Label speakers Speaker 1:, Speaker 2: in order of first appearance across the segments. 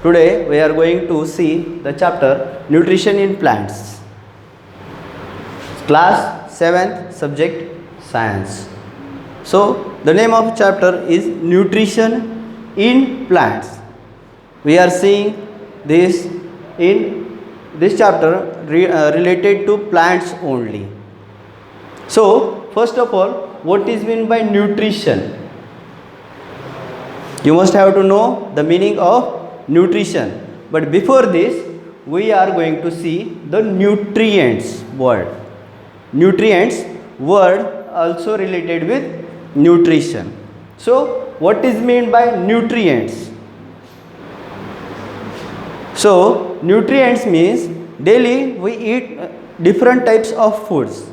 Speaker 1: Today we are going to see the chapter Nutrition in Plants. Class 7th subject Science. So the name of chapter is Nutrition in Plants. We are seeing this in this chapter related to plants only. So first of all, what is meant by nutrition? You must have to know the meaning of nutrition. But before this, we are going to see the nutrients word. Nutrients word also related with nutrition. So what is meant by nutrients? So nutrients means daily we eat different types of foods,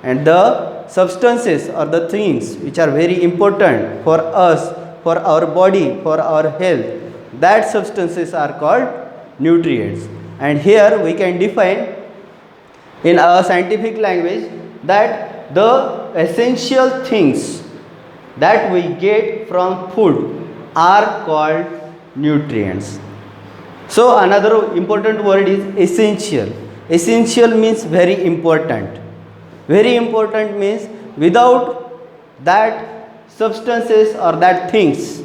Speaker 1: and the substances or the things which are very important for us, for our body, for our health, that substances are called nutrients. And here we can define in a scientific language that the essential things that we get from food are called nutrients. So another important word is essential. Essential means very important. Very important means without that substances or that things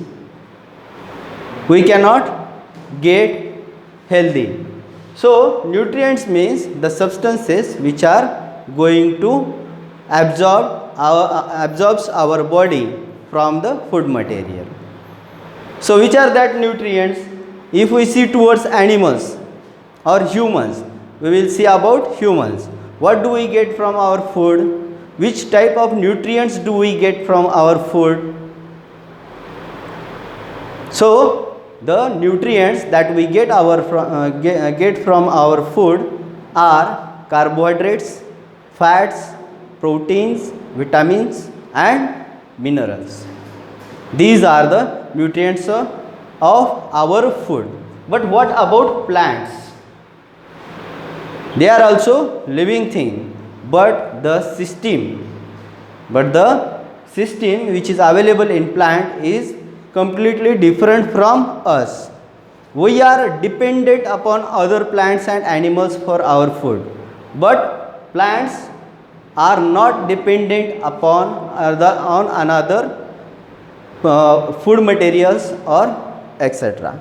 Speaker 1: we cannot get healthy. So nutrients means the substances which are going to absorbs our body from the food material. So which are that nutrients? If we see towards animals or humans, we will see about humans. What do we get from our food? Which type of nutrients do we get from our food? So the nutrients that we get from our food are carbohydrates, fats, proteins, vitamins and minerals. These are the nutrients of our food. But what about plants? They are also living thing, but the system which is available in plant is completely different from us. We are dependent upon other plants and animals for our food, but plants are not dependent upon another food materials or etc.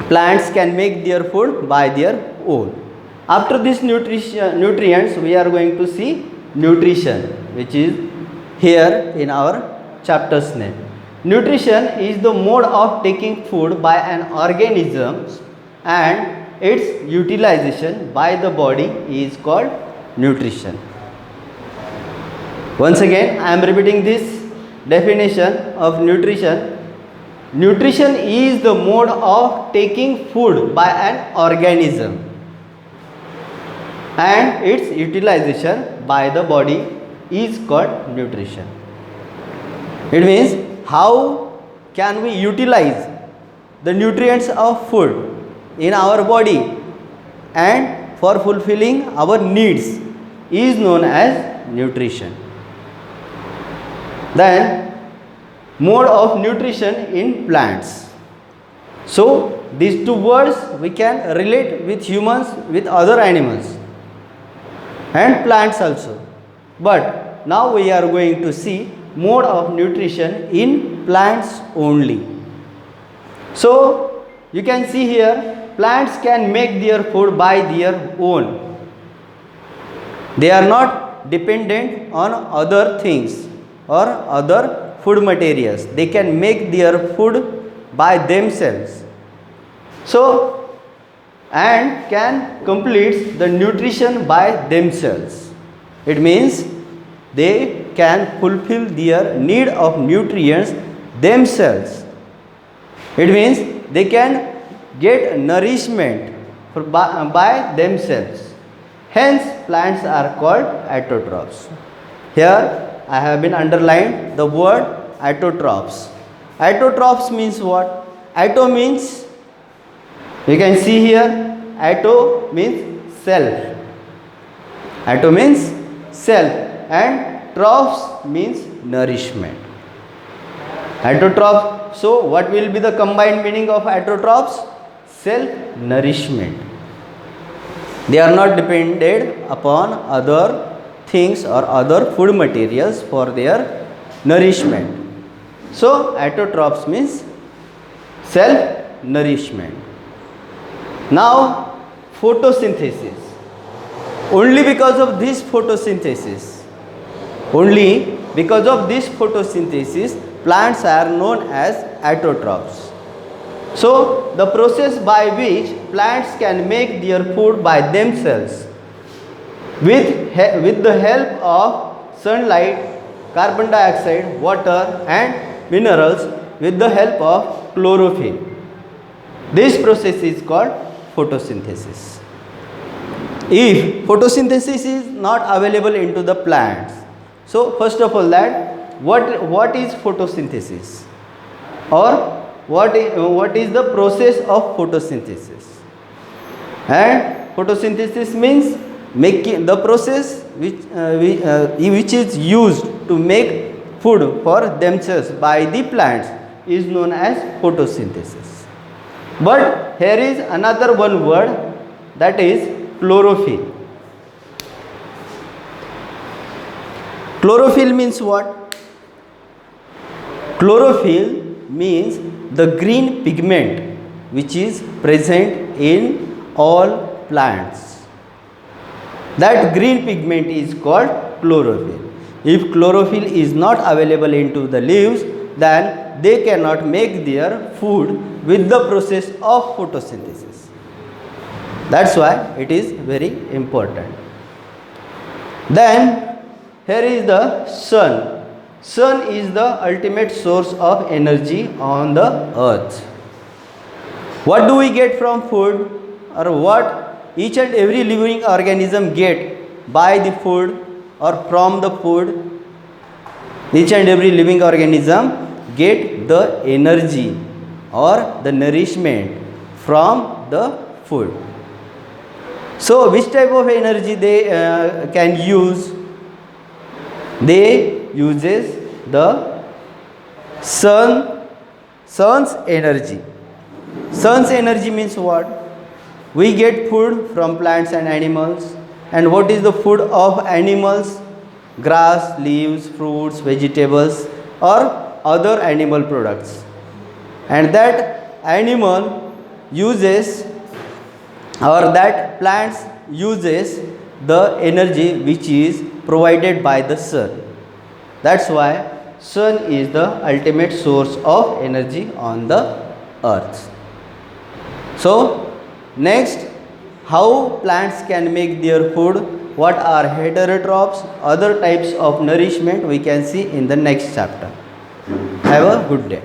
Speaker 1: Plants can make their food by their own. After this nutrients, we are going to see nutrition, which is here in our chapter's name. Nutrition is the mode of taking food by an organism and its utilization by the body is called nutrition. Once again, I am repeating this definition of nutrition. Nutrition is the mode of taking food by an organism and its utilization by the body is called nutrition. It means how can we utilize the nutrients of food in our body and for fulfilling our needs is known as nutrition. Then mode of nutrition in plants. So these two words we can relate with humans, with other animals and plants also. But now we are going to see mode of nutrition in plants only. So you can see here plants can make their food by their own. They are not dependent on other things or other food materials. They can make their food by themselves. So and can complete the nutrition by themselves. It means they can fulfill their need of nutrients themselves. It means they can get nourishment by themselves. Hence plants are called autotrophs. Here I have been underlined the word autotrophs. Autotrophs means what? Auto means, you can see here, auto means self. Auto means self and troughs means nourishment. Autotroph So what will be the combined meaning of autotrophs? Self nourishment. They are not dependent upon other things or other food materials for their nourishment. So autotrophs means self nourishment. Now photosynthesis. Only because of this photosynthesis, plants are known as autotrophs. So the process by which plants can make their food by themselves with the help of sunlight, carbon dioxide, water and minerals, with the help of chlorophyll. This process is called photosynthesis. If photosynthesis is not available into the plants, so first of all, that what is photosynthesis, or what is the process of photosynthesis? And photosynthesis means making the process which is used to make food for themselves by the plants is known as photosynthesis. But here is another one word, that is chlorophyll. Chlorophyll means what? Chlorophyll means the green pigment which is present in all plants. That green pigment is called chlorophyll. If chlorophyll is not available into the leaves, then they cannot make their food with the process of photosynthesis. That's why it is very important. Then here is the sun. Sun is the ultimate source of energy on the earth. What do we get from food, or what each and every living organism get by the food or from the food? Each and every living organism get the energy or the nourishment from the food. So which type of energy they can use? They uses the sun's energy. Sun's energy means what? We get food from plants and animals. And what is the food of animals? Grass, leaves, fruits, vegetables or other animal products. And that animal uses, or that plants uses the energy which is provided by the sun. That's why sun is the ultimate source of energy on the earth. So next, how plants can make their food, what are heterotrophs, other types of nourishment, we can see in the next chapter. Have a good day.